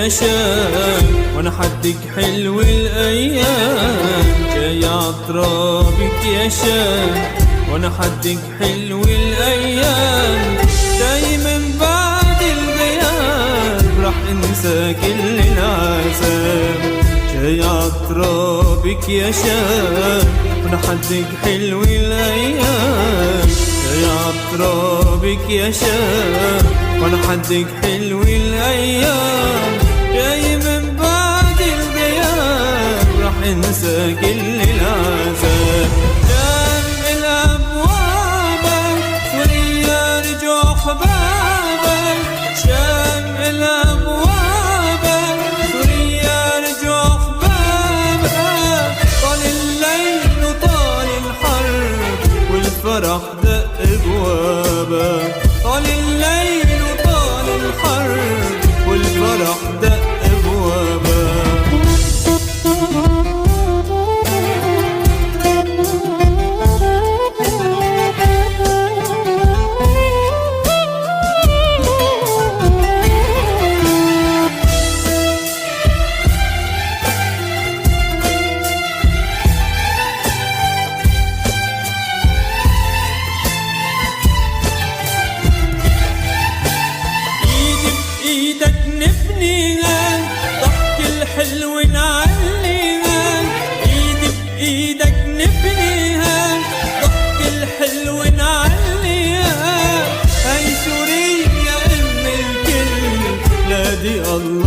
يا شام، وانا حدك حلو الايام. جاي عطرابك يا شام، وانا حدك حلو الايام. جاي من بعد الغياب راح انسى كل العذاب. جاي عطرابك يا شام، وانا حدك حلو الايام. جاي عطرابك يا شام، وانا حدك حلو الايام. جاي من بعد الغياب راح انسى كل العذاب. شام الابواب وريا رجوع حبابك. شام الابواب وريا رجوع حبابك. طال الليل وطال الحرب والفرح دق ابوابك. طال الليل وطال الحرب والفرح دق ابوابك. ايدك نبنيها ضحك الحلو نعليها. ايدي بايدك نبنيها ضحك الحلو نعليها. هاي سوريا ام الكل نادي الله